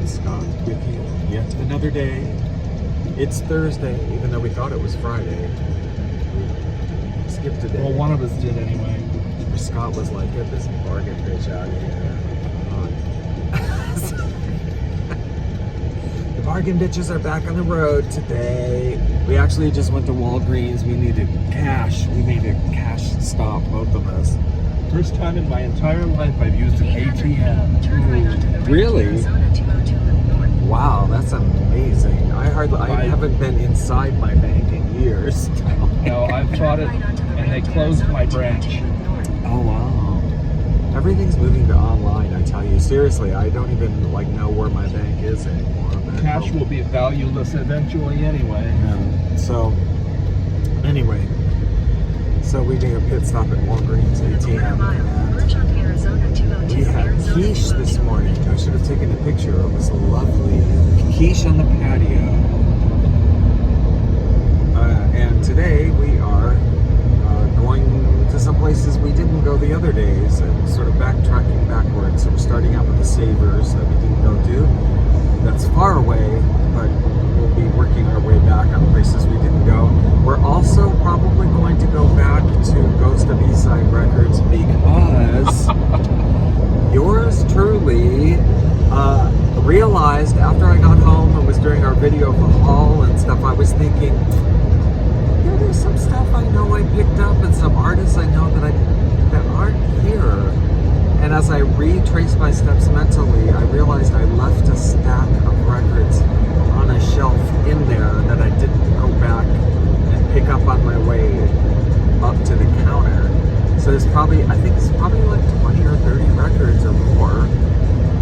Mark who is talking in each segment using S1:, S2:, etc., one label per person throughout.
S1: Scott with you yet another day. It's Thursday, even though we thought it was Friday. We skipped a day.
S2: Well, one of us did anyway.
S1: Scott was like, get this bargain bitch out of here. The bargain bitches are back on the road today. We actually just went to Walgreens. We needed cash. We made a cash stop, both of us.
S2: First time in my entire life I've used an ATM.
S1: Really? Wow, that's amazing. I haven't been inside my bank in years.
S2: No, I've tried it, and they closed my branch.
S1: Oh wow. Everything's moving to online, I tell you. Seriously, I don't even know where my bank is anymore.
S2: Cash will be valueless eventually anyway.
S1: Yeah. So, anyway. So we did a pit stop at Walgreens ATM. We had quiche this morning. I should have taken a picture. It was lovely. Quiche on the patio. And today we are going to some places we didn't go the other days and sort of backtracking backwards. So we're starting out with the Savers that we didn't go to. That's far away, but we'll be working our way back on places we didn't go. We're also probably going to go back to Ghost of Eastside Records because yours truly realized after I got home, it was during our video of the haul and stuff, I was thinking, there's some stuff I know I picked up and some artists I know that aren't here. And as I retraced my steps mentally, I realized I left a stack of records on a shelf in there that I didn't go back and pick up on my way up to the counter. So there's probably, I think it's probably like 20 or 30 records or more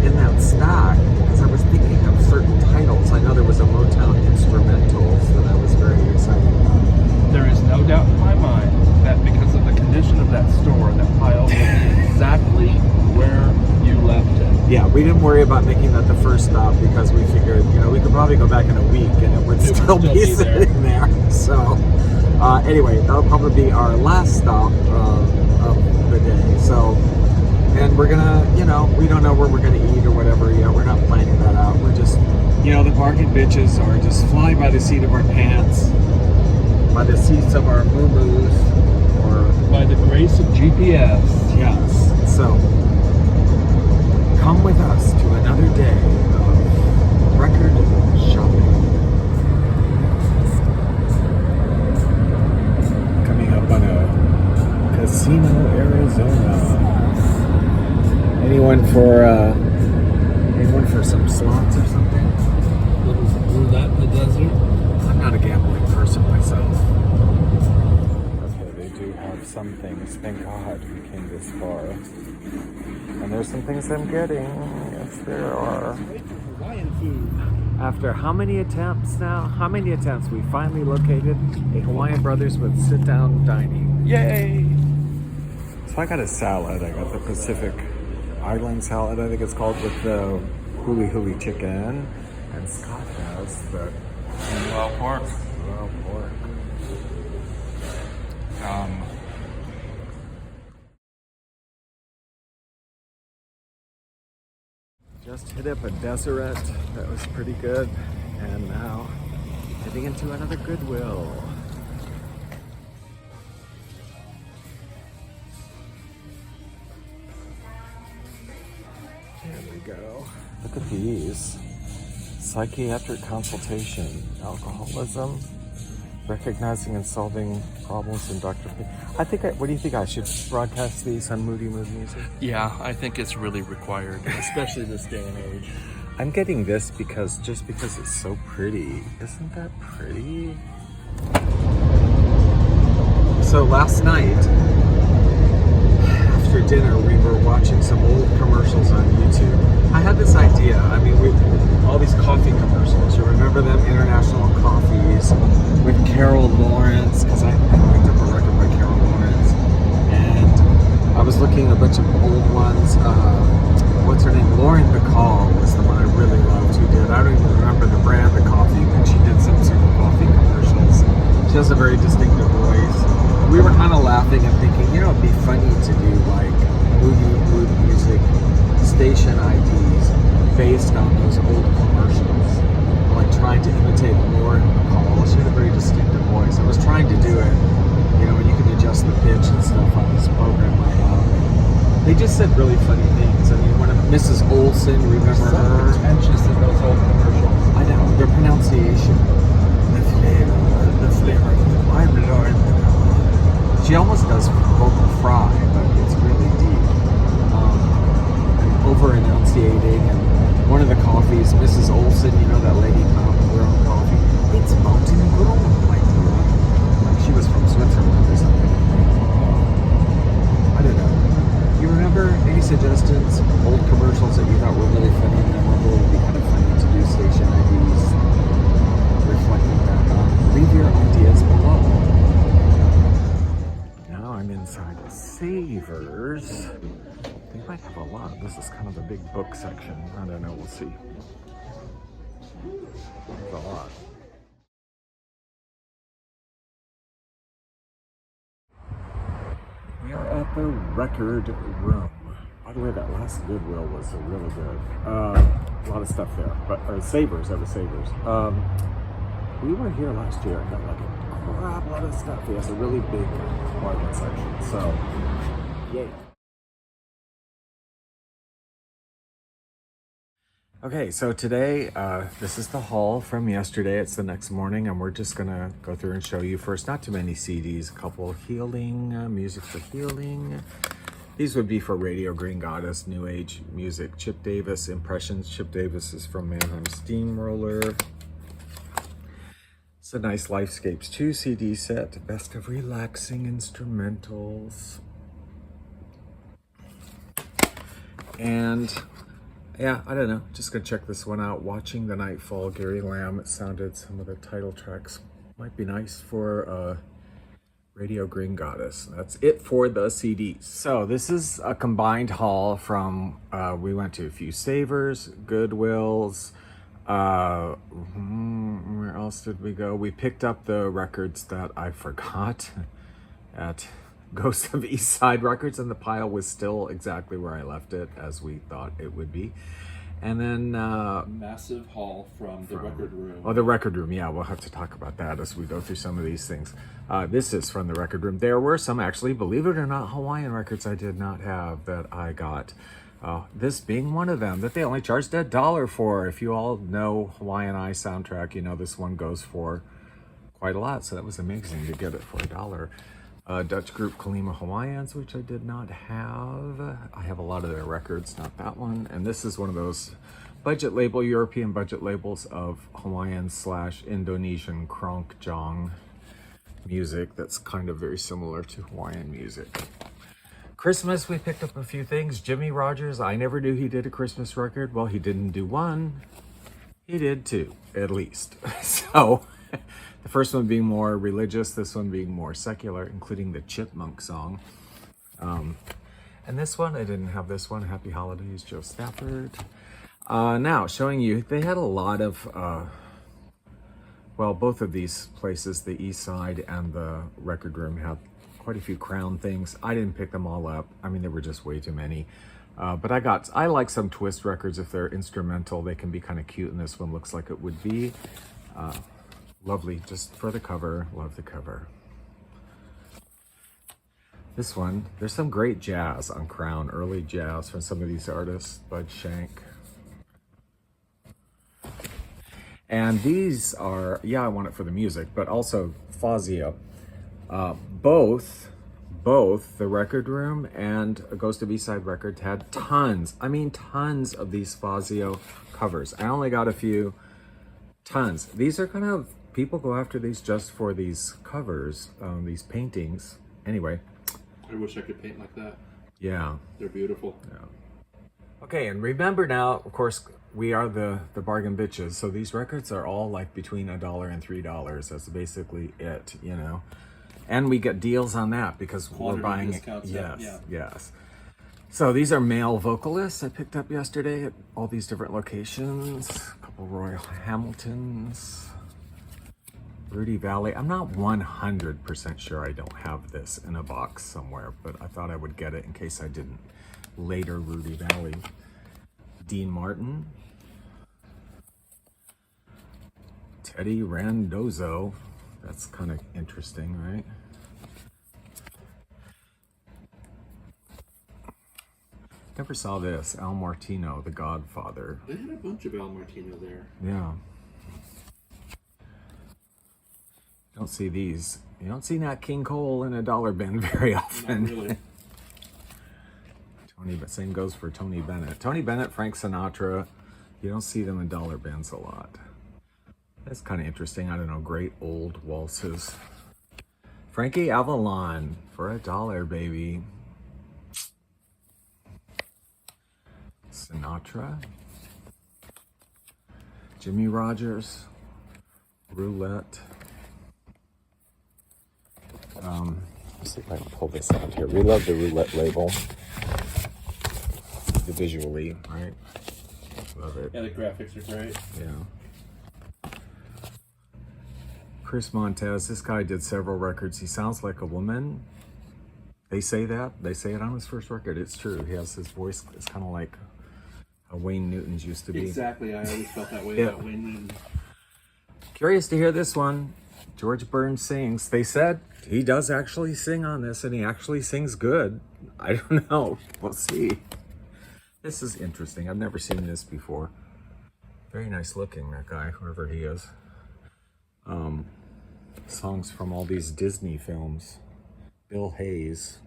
S1: in that stack, because I was thinking of certain titles. I know there was a Motown Instrumentals that I was very excited about.
S2: There is no doubt in my mind that because of the condition of that store, that pile will be exactly where you left it.
S1: Yeah, we didn't worry about making that the first stop because we figured, we could probably go back in a week and it would still be sitting there. So, anyway, that'll probably be our last stop of the day. So, and we're gonna, we don't know where we're gonna eat or whatever yet. We're not planning that out. We're just, the bargain bitches are just flying by the seat of our pants, by the seats of our moo-moos, or
S2: by the grace of GPS.
S1: Yes. So, come with us to another day of record shopping. Coming up on a Casino, Arizona. Anyone for some slots or something?
S2: Little roulette in the desert.
S1: I'm not a gambling person myself. Okay, they do have some things. Thank God we came this far. And there's some things I'm getting. Yes, there are.
S2: Hawaiian food.
S1: After how many attempts now? How many attempts? We finally located a Hawaiian Brothers with sit-down dining. Yay! So I got a salad. I got the Pacific Island salad, I think it's called, with the huli chicken. And Scott has the
S2: Well, pork.
S1: raw pork. Just hit up a Deseret. That was pretty good. And now heading into another Goodwill. There we go. Look at these. Psychiatric consultation, alcoholism, recognizing and solving problems in Dr. P. What do you think? I should broadcast these on Moody Mood Music?
S2: Yeah, I think it's really required, especially this day and age.
S1: I'm getting this because it's so pretty. Isn't that pretty? So last night, after dinner, we were watching some old commercials on YouTube. I had this idea. All these coffee commercials. You remember them? International Coffees with Carol Lawrence, because I picked up a record by Carol Lawrence, and I was looking at a bunch of old ones. What's her name? Lauren Bacall was the one I really loved who did. I don't even remember the brand of coffee, but she did some sort of coffee commercials. She has a very distinctive voice. We were kind of laughing and thinking, it'd be funny to do like mood music station IDs. based on those old commercials, like trying to imitate Lauren McCall. She had a very distinctive voice. I was trying to do it, you know, and you can adjust the pitch and stuff on this program I have. They just said really funny things. I mean, one of Mrs. Olsen, remember her?
S2: Pretentious in those old commercials.
S1: I know, their pronunciation. The flavor. I'm Lauren McCall. She almost does vocal fry, but it's really deep. And over-enunciating. And one of the coffees, Mrs. Olsen, you know that lady mountain grown coffee? It's mountain grown, like she was from Switzerland or something. I don't know. You remember any suggestions, old commercials that you thought were really funny and memorable? It would be kind of funny to do station IDs, reflecting back on. Leave your ideas below. Now I'm inside Savers. They might have a lot. This is kind of a big book section. I don't know, we'll see. There's a lot. We are at the record room. By the way, that last Goodwill was really good. A lot of stuff there, but Savers, that was Savers. We were here last year and got like a crap lot of stuff. He has a really big bargain section, so yay. Okay, so today, this is the haul from yesterday. It's the next morning, and we're just gonna go through and show you first, not too many CDs, a couple healing, music for healing. These would be for Radio Green Goddess, New Age music. Chip Davis, Impressions. Chip Davis is from Mannheim Steamroller. It's a nice Lifescapes 2 CD set. Best of Relaxing Instrumentals. And yeah, I don't know, just gonna check this one out. Watching the Nightfall, Gary Lamb. It sounded, some of the title tracks might be nice for Radio Green Goddess. That's it for the CDs. So this is a combined haul from, we went to a few Savers, Goodwills, where else did we go? We picked up the records that I forgot at Ghost of East Side Records, and the pile was still exactly where I left it, as we thought it would be. And then
S2: massive haul from the record room.
S1: Oh, the record room. Yeah, we'll have to talk about that as we go through some of these things. This is from the record room. There were some, actually, believe it or not, Hawaiian records I did not have that I got. This being one of them that they only charged $1 for. If you all know Hawaiian Eye soundtrack, you know this one goes for quite a lot. So that was amazing to get it for $1. Dutch group Kalima Hawaiians, which I did not have. I have a lot of their records, not that one. And this is one of those budget label, European budget labels of Hawaiian / Indonesian Kronkjong music that's kind of very similar to Hawaiian music. Christmas, we picked up a few things. Jimmy Rogers, I never knew he did a Christmas record. Well, he didn't do one, he did two, at least. So the first one being more religious, this one being more secular, including the Chipmunk song. And this one, I didn't have this one. Happy Holidays, Joe Stafford. Now, showing you, they had a lot of, well, both of these places, the East Side and the record room, have quite a few Crown things. I didn't pick them all up. I mean, there were just way too many. But I like some twist records. If they're instrumental, they can be kind of cute, and this one looks like it would be. Lovely, just for the cover. Love the cover. This one, there's some great jazz on Crown, early jazz from some of these artists, Bud Shank. And these are, yeah, I want it for the music, but also Fazio. Both the record room and a Ghost of East Side Records had tons of these Fazio covers. I only got a few, tons. These are kind of, people go after these just for these covers, these paintings. Anyway.
S2: I wish I could paint like that.
S1: Yeah.
S2: They're beautiful.
S1: Yeah. Okay, and remember now, of course, we are the bargain bitches. So these records are all like between $1 and $3. That's basically it, you know. And we get deals on that because
S2: Quantity
S1: we're buying
S2: discounts,
S1: yes,
S2: yeah.
S1: yes. So these are male vocalists I picked up yesterday at all these different locations. A couple Royal Hamiltons, Rudy Valley. I'm not 100% sure I don't have this in a box somewhere, but I thought I would get it in case I didn't later. Rudy Valley. Dean Martin. Teddy Randazzo. That's kind of interesting, right? Never saw this. Al Martino, The Godfather.
S2: They had a bunch of Al Martino there.
S1: Yeah. Don't see these. You don't see Nat King Cole in a dollar bin very often.
S2: Not really.
S1: But same goes for Tony Bennett. Tony Bennett, Frank Sinatra. You don't see them in dollar bins a lot. That's kind of interesting. I don't know. Great old waltzes. Frankie Avalon for $1, baby. Sinatra. Jimmy Rogers. Roulette. Let's see if I can pull this out here. We love the Roulette label. The visually, right? Love it.
S2: Yeah, the graphics are great.
S1: Yeah. Chris Montez, this guy did several records. He sounds like a woman. They say that. They say it on his first record. It's true. He has his voice. It's kind of like how Wayne Newton's used to be.
S2: Exactly. I always felt that way about Wayne Newton.
S1: Curious to hear this one. George Burns sings. They said he does actually sing on this, and he actually sings good. I don't know. We'll see. This is interesting. I've never seen this before. Very nice looking, that guy, whoever he is. Songs from all these Disney films. Bill Hayes.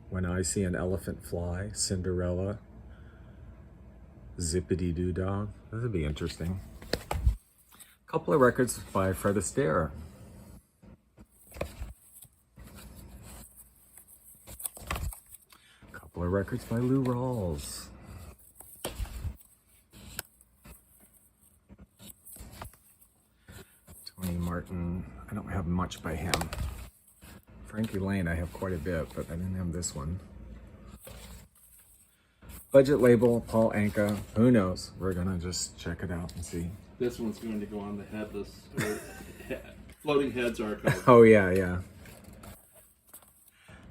S1: When I See an Elephant Fly. Cinderella. Zippity Doo Dah. This would be interesting. A couple of records by Fred Astaire. A couple of records by Lou Rawls. Tony Martin. I don't have much by him. Frankie Lane, I have quite a bit, but I didn't have this one. Budget label, Paul Anka. Who knows? We're gonna just check it out and see.
S2: This one's going to go on the headless, or Floating Heads archive.
S1: Oh yeah, yeah.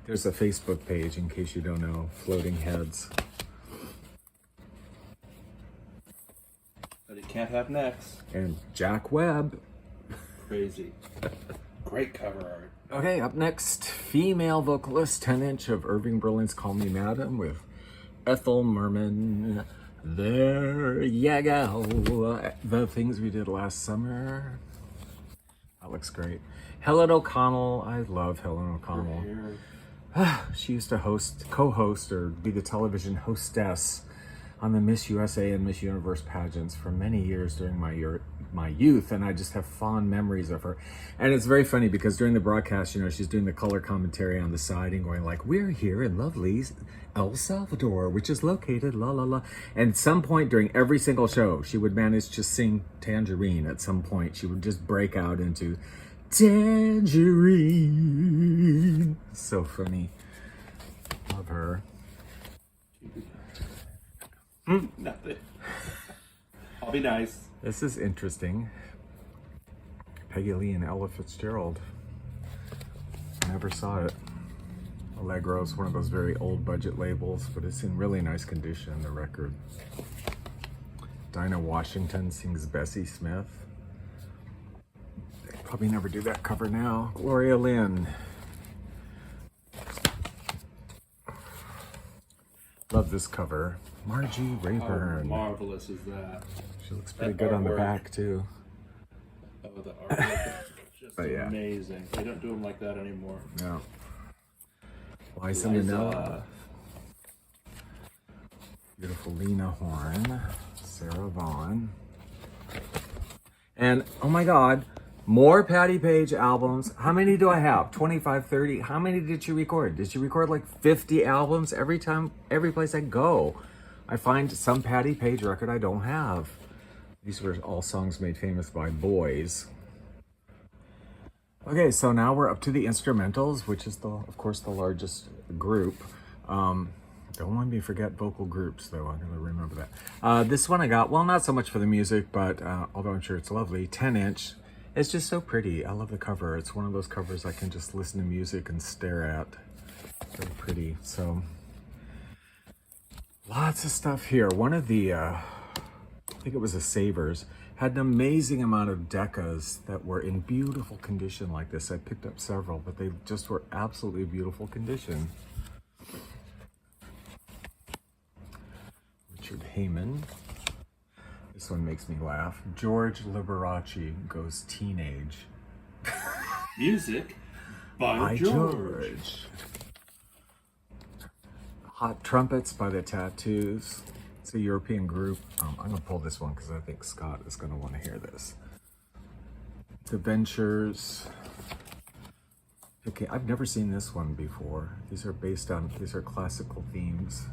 S1: There's a Facebook page, in case you don't know, Floating Heads.
S2: But it can't have necks.
S1: And Jack Webb.
S2: Crazy. Great cover art.
S1: Okay, up next, female vocalist, 10-inch of Irving Berlin's Call Me Madam with Ethel Merman. There you go. The Things We Did Last Summer. That looks great. Helen O'Connell. I love Helen O'Connell. She used to co-host, or be the television hostess on the Miss USA and Miss Universe pageants for many years during my youth, and I just have fond memories of her. And it's very funny because during the broadcast, you know, she's doing the color commentary on the side and going like, "We're here in lovely El Salvador, which is located la la la." And at some point during every single show, she would manage to sing Tangerine. At some point, she would just break out into Tangerine. So funny. Love her.
S2: Nothing. I'll be nice.
S1: This is interesting. Peggy Lee and Ella Fitzgerald. Never saw it. Allegro is one of those very old budget labels, but it's in really nice condition, the record. Dinah Washington sings Bessie Smith. They probably never do that cover now. Gloria Lynn. Love this cover. Margie Rayburn.
S2: How marvelous is that?
S1: She looks pretty good on the back too.
S2: Oh, the artwork is just
S1: yeah.
S2: amazing. They don't do them like that anymore.
S1: No. Liza Minnelli. Beautiful Lena Horne. Sarah Vaughan. And, oh my God, more Patti Page albums. How many do I have? 25, 30? How many did she record? Did she record like 50 albums? Every place I go, I find some Patti Page record I don't have. These were all songs made famous by boys. Okay, so now we're up to the instrumentals, which is, of course, the largest group. Don't want me to forget vocal groups, though. I'm going to remember that. This one I got, well, not so much for the music, but although I'm sure it's lovely, 10-inch. It's just so pretty. I love the cover. It's one of those covers I can just listen to music and stare at. Very pretty. So, Lots of stuff here. One of the, I think it was a Savers, had an amazing amount of decas that were in beautiful condition like this. I picked up several, but they just were absolutely beautiful condition. Richard Heyman. This one makes me laugh. George Liberace goes teenage.
S2: Music by George.
S1: Hot Trumpets by the Tattoos. It's a European group. I'm going to pull this one because I think Scott is going to want to hear this. The Ventures. Okay, I've never seen this one before. These are based on, these are classical themes.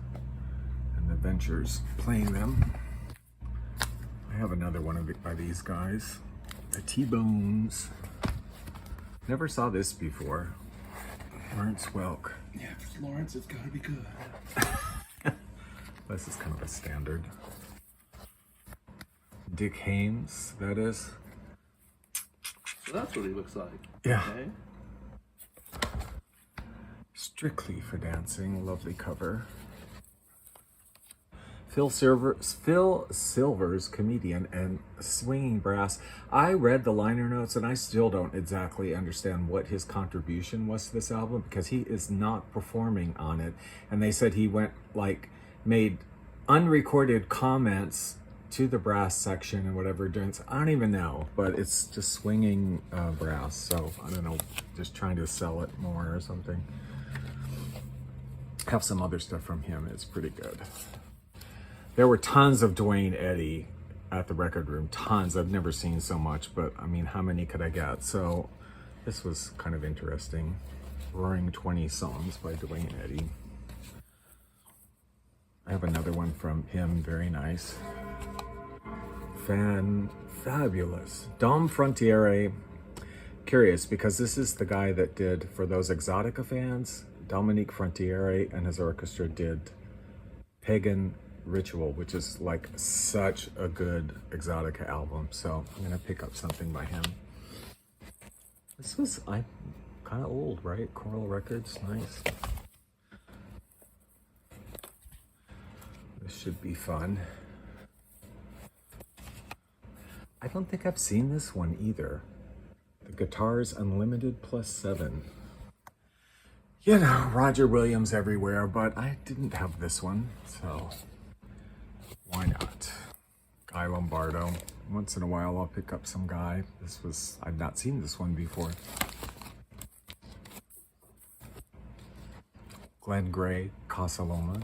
S1: And the Ventures playing them. I have another one of it by these guys. The T-Bones. Never saw this before. Lawrence Welk.
S2: Yeah, if it's Lawrence, it's gotta be good.
S1: This is kind of a standard. Dick Haynes, that is.
S2: So that's what he looks like.
S1: Yeah.
S2: Okay.
S1: Strictly for Dancing, lovely cover. Phil Silver's Comedian and Swinging Brass. I read the liner notes and I still don't exactly understand what his contribution was to this album because he is not performing on it. And they said he went made unrecorded comments to the brass section and whatever during. I don't even know, but it's just swinging brass. So I don't know, just trying to sell it more or something. Have some other stuff from him. It's pretty good. There were tons of Dwayne Eddy at the record room, tons. I've never seen so much, but I mean, how many could I get? So this was kind of interesting. Roaring 20 Songs by Dwayne Eddy. I have another one from him, very nice. Fabulous. Dom Frontiere. Curious, because this is the guy that did, for those Exotica fans, Dominique Frontiere and his orchestra did Pagan Ritual, which is like such a good Exotica album. So I'm gonna pick up something by him. This was kind of old, right? Coral Records, nice. This should be fun. I don't think I've seen this one either. The Guitars Unlimited +7. You know, Roger Williams everywhere, but I didn't have this one, so why not? Guy Lombardo. Once in a while I'll pick up some Guy. I've not seen this one before. Glenn Gray, Casa Loma.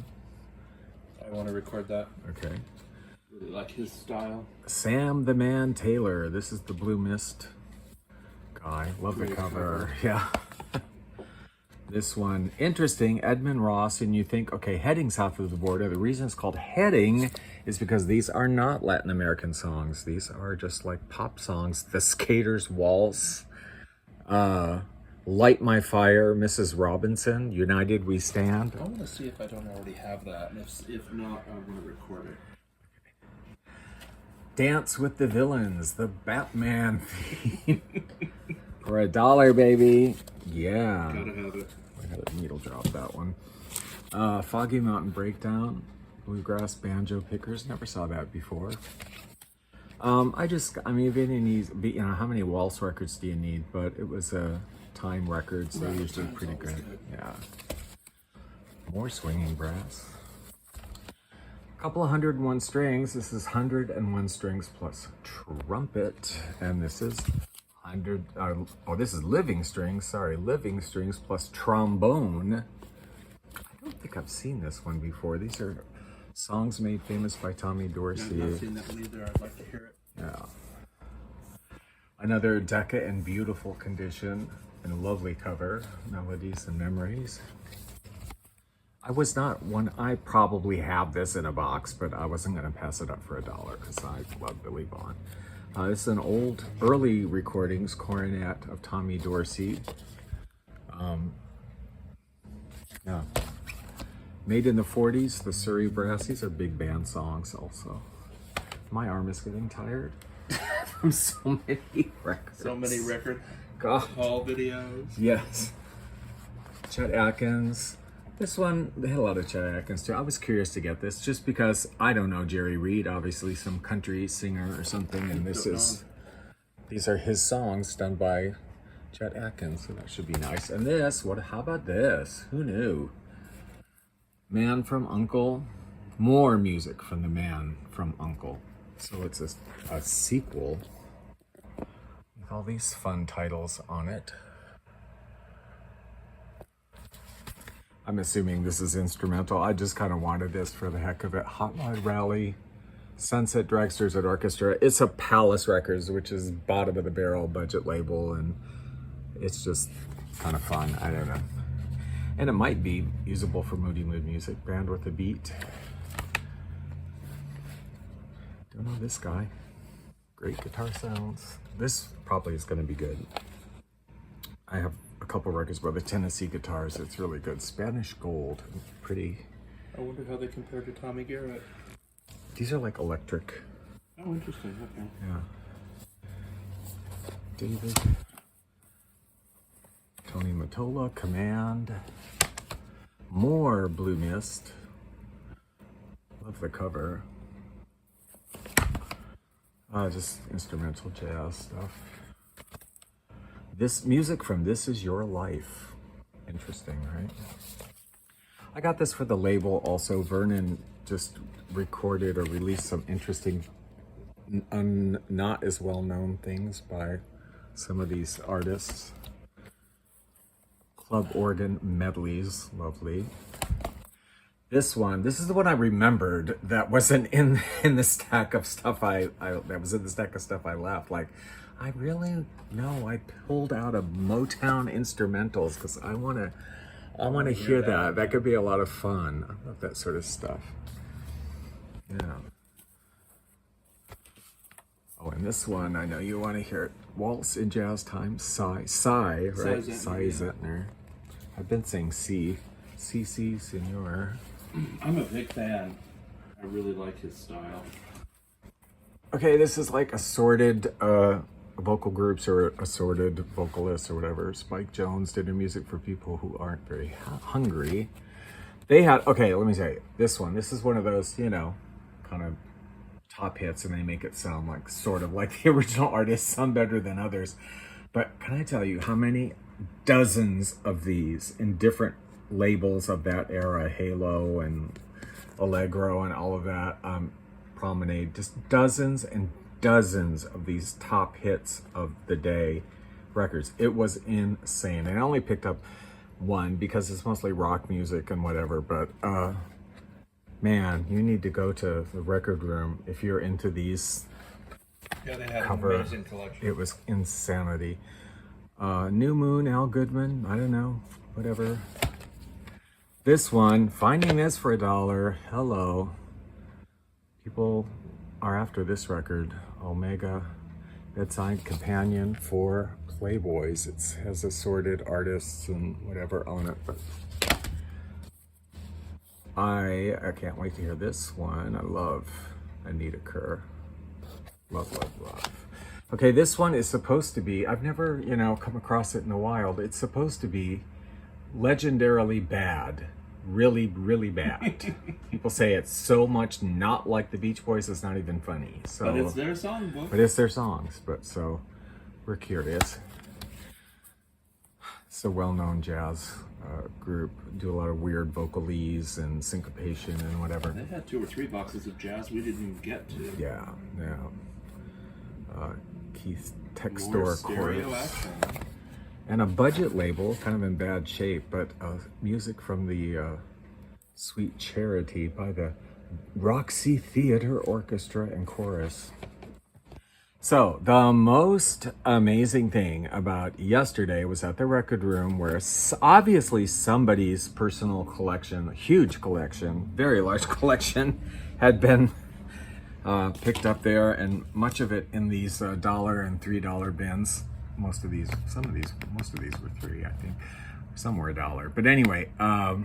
S2: I want to record that.
S1: Okay.
S2: Really like his style.
S1: Sam the Man Taylor. This is the Blue Mist guy. Love the cover. Yeah. This one, interesting, Edmund Ross, and you think, okay, Heading South of the Border. The reason it's called Heading is because these are not Latin American songs. These are just like pop songs. The Skater's Waltz, Light My Fire, Mrs. Robinson, United We Stand.
S2: I want to see if I don't already have that, and if not, I'm going to record it.
S1: Dance with the Villains, the Batman theme. For $1, baby. Yeah.
S2: Gotta have it.
S1: I got a needle drop that one. Foggy Mountain Breakdown, Bluegrass Banjo Pickers. Never saw that before. I mean, if any needs, you know, how many waltz records do you need? But it was a Time Records. They're usually pretty good. Yeah. More swinging brass. A couple of 101 strings. This is 101 strings plus trumpet, and this is this is living strings. Sorry, living strings plus trombone. I don't think I've seen this one before. These are songs made famous by Tommy Dorsey.
S2: I've not seen that one either. I'd like to hear it.
S1: Yeah. Another Decca in beautiful condition and lovely cover. Melodies and Memories. I probably have this in a box, but I wasn't going to pass it up for $1 because I love Billy Vaughn. This is an old, early recordings, Coronet of Tommy Dorsey. Yeah. Made in the 40s, the Surrey Brass. These are big band songs also. My arm is getting tired from so many records.
S2: So many records.
S1: God.
S2: Haul videos.
S1: Yes. Chet Atkins, This one, they had a lot of Chet Atkins too. I was curious to get this just because I don't know Jerry Reed, obviously some country singer or something, and these are his songs done by Chet Atkins, so that should be nice. And this, how about this? Who knew? Man from U.N.C.L.E. More music from the Man from U.N.C.L.E. So it's a sequel with all these fun titles on it. I'm assuming this is instrumental. I just kind of wanted this for the heck of it. Hot Rod Rally, Sunset Dragsters at Orchestra. It's a Palace Records, which is bottom of the barrel budget label, and it's just kind of fun. I don't know. And it might be usable for Moody Mood Music, Band with a Beat. Don't know this guy. Great guitar sounds. This probably is going to be good. I have a couple records by the Tennessee Guitars. It's really good. Spanish Gold. Pretty.
S2: I wonder how they compare to Tommy Garrett.
S1: These are like electric.
S2: Oh, interesting. Okay.
S1: Yeah. David. Tony Mottola, Command. More Blue Mist. Love the cover. Just instrumental jazz stuff. This music from This Is Your Life. Interesting, right? I got this for the label also. Vernon just recorded or released some interesting, not as well-known things by some of these artists. Club organ medleys, lovely. This is the one I remembered that wasn't in the stack of stuff that was in the stack of stuff I left. Like, I really know I pulled out of Motown instrumentals because I want to hear that. That could be a lot of fun. I love that sort of stuff. Yeah. Oh, and this one, I know you want to hear it. Waltz in Jazz Time, Cy, right? Cy Zentner. I've been saying C, Senor.
S2: I'm a big fan. I really like his style.
S1: Okay, this is like assorted vocal groups or assorted vocalists or whatever. Spike Jones did the music for people who aren't very hungry. They had, okay, let me say, this is one of those, you know, kind of top hits, and they make it sound like sort of like the original artist, some better than others. But can I tell you how many dozens of these in different labels of that era, Halo and Allegro and all of that, Promenade, just dozens and dozens of these top hits of the day records. It was insane. And I only picked up one because it's mostly rock music and whatever, but man, you need to go to the record room if you're into these.
S2: Yeah, they had
S1: cover.
S2: An amazing collection.
S1: It was insanity. New Moon, Al Goodman, I don't know, whatever. This one, finding this for $1. Hello. People are after this record. Omega, Bedside Companion for Playboys. It has assorted artists and whatever on it, but I can't wait to hear this one. I love Anita Kerr. Love, love, love. Okay, this one is supposed to be, I've never, come across it in the wild. It's supposed to be legendarily bad. Really, really bad. People say it's so much not like the Beach Boys, it's not even funny. So,
S2: but it's their songbook.
S1: But it's their songs. But so we're curious. It's a well-known jazz group. Do a lot of weird vocalese and syncopation and whatever.
S2: They had 2 or 3 boxes of jazz we didn't even get to.
S1: Yeah. Keith Textor chorus. And a budget label, kind of in bad shape, but music from the Sweet Charity by the Roxy Theater Orchestra and Chorus. So, the most amazing thing about yesterday was at the record room where obviously somebody's personal collection, huge collection, very large collection, had been picked up there, and much of it in these $1 and $3 bins. Most of these were $3, I think. Some were $1. But anyway, I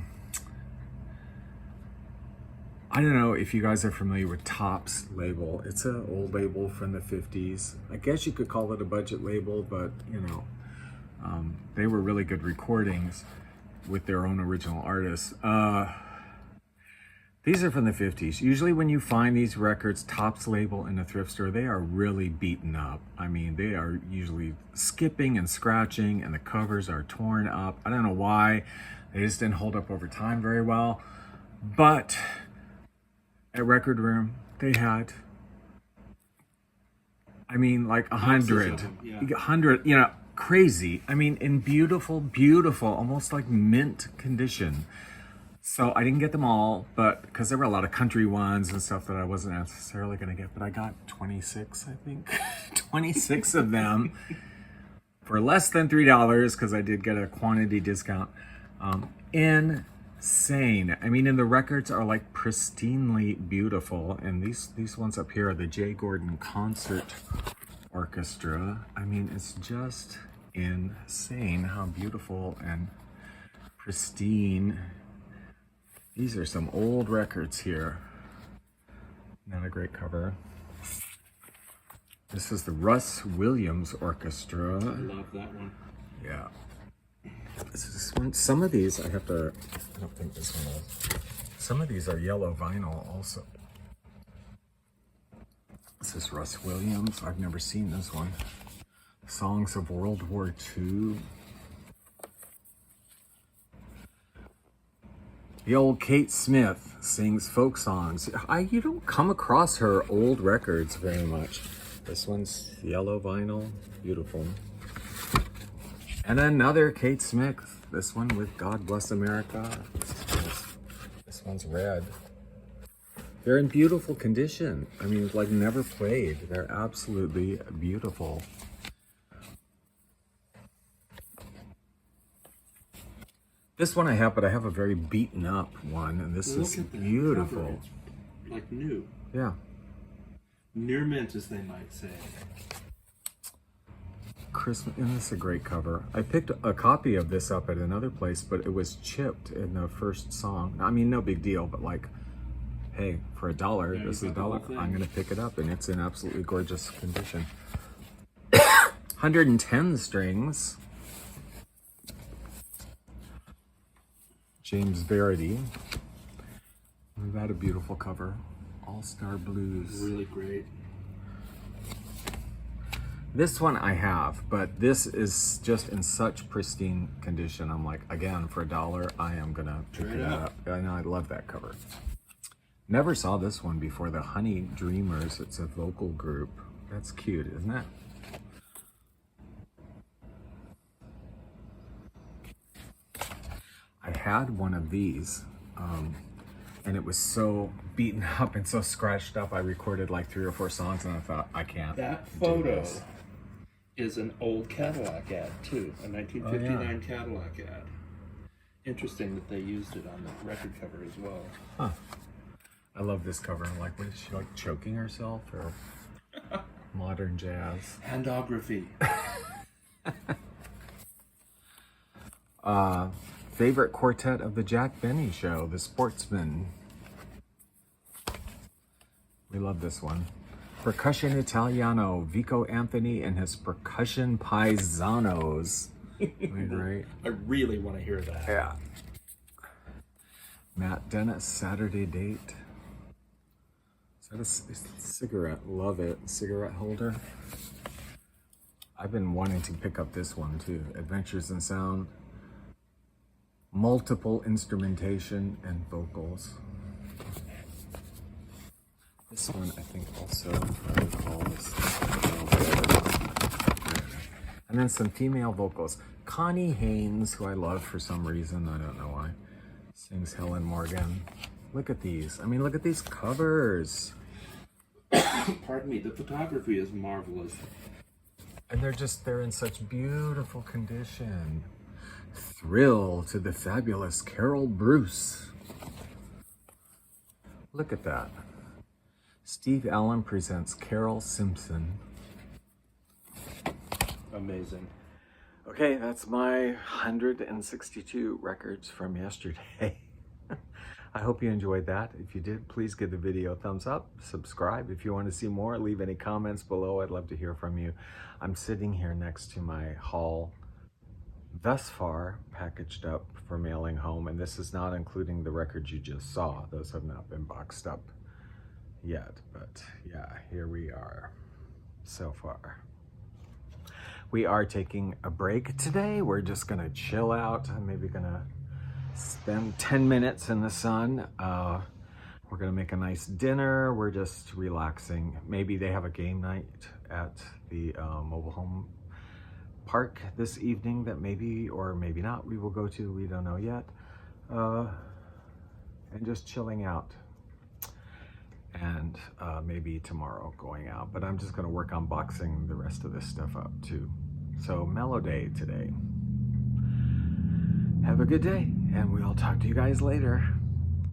S1: don't know if you guys are familiar with Topps label. It's an old label from the 50s. I guess you could call it a budget label, but they were really good recordings. with their own original artists. These are from the 50s. Usually when you find these records, Topps label in a thrift store, they are really beaten up. I mean, they are usually skipping and scratching, and the covers are torn up. I don't know why. They just didn't hold up over time very well. But at Record Room, they had, I mean, like 100,
S2: yeah.
S1: 100, you know, crazy. I mean, in beautiful, beautiful, almost like mint condition. So I didn't get them all, but because there were a lot of country ones and stuff that I wasn't necessarily going to get, but I got 26, I think, 26 of them for less than $3 because I did get a quantity discount. Insane. I mean, and the records are like pristinely beautiful, and these ones up here are the J. Gordon Concert Orchestra. I mean, it's just insane how beautiful and pristine. These are some old records here. Not a great cover. This is the Russ Williams Orchestra.
S2: I love that one.
S1: Yeah. This one, some of these I don't think this one is. Some of these are yellow vinyl also. This is Russ Williams. I've never seen this one. Songs of World War II. The old Kate Smith sings folk songs. You don't come across her old records very much. This one's yellow vinyl, beautiful. And another Kate Smith. This one with God Bless America. This one's red. They're in beautiful condition. I mean, like never played. They're absolutely beautiful. This one I have, but I have a very beaten up one, and this is beautiful.
S2: Cover. Like new.
S1: Yeah.
S2: Near mint, as they might say.
S1: Christmas, and this is a great cover. I picked a copy of this up at another place, but it was chipped in the first song. I mean, no big deal, but like, hey, for $1,
S2: yeah,
S1: this is $1. I'm gonna pick it up, and it's in absolutely gorgeous condition. 110 strings. James Verity. We've got a beautiful cover. All-Star Blues.
S2: Really great.
S1: This one I have, but this is just in such pristine condition. I'm like, again, for $1, I am gonna pick it up. I know, I love that cover. Never saw this one before, the Honey Dreamers. It's a vocal group. That's cute, isn't it? I had one of these, and it was so beaten up and so scratched up. I recorded like 3 or 4 songs, and I thought, I can't.
S2: That photo is an old Cadillac ad too, a 1959 Cadillac ad. Interesting that they used it on the record cover as well.
S1: Huh. I love this cover. I'm like, what is she, like choking herself or modern jazz?
S2: Handography.
S1: Favorite quartet of the Jack Benny Show, The Sportsmen. We love this one. Percussion Italiano, Vico Anthony and his Percussion Paisanos. Right?
S2: I really want to hear that.
S1: Yeah. Matt Dennis, Saturday Date. Is that a cigarette? Love it. Cigarette holder. I've been wanting to pick up this one too. Adventures in Sound. Multiple instrumentation and vocals. This one, I think, also and then some female vocals. Connie Haynes, who I love for some reason, I don't know why, sings Helen Morgan. Look at these. I mean, look at these covers.
S2: Pardon me, the photography is marvelous.
S1: And they're in such beautiful condition. Thrill to the fabulous Carol Bruce. Look at that. Steve Allen presents Carol Simpson.
S2: Amazing.
S1: Okay, that's my 162 records from yesterday. I hope you enjoyed that. If you did, please give the video a thumbs up, subscribe. If you want to see more, leave any comments below. I'd love to hear from you. I'm sitting here next to my Hall thus far packaged up for mailing home, and this is not including the records you just saw. Those have not been boxed up yet, but yeah, here we are so far. We are taking a break today. We're just gonna chill out. I'm maybe gonna spend 10 minutes in the sun. We're gonna make a nice dinner. We're just relaxing. Maybe they have a game night at the mobile home park this evening that maybe, or maybe not, we will go to. We don't know yet. And just chilling out. And maybe tomorrow going out. But I'm just gonna work on boxing the rest of this stuff up too. So mellow day today. Have a good day, and we'll talk to you guys later.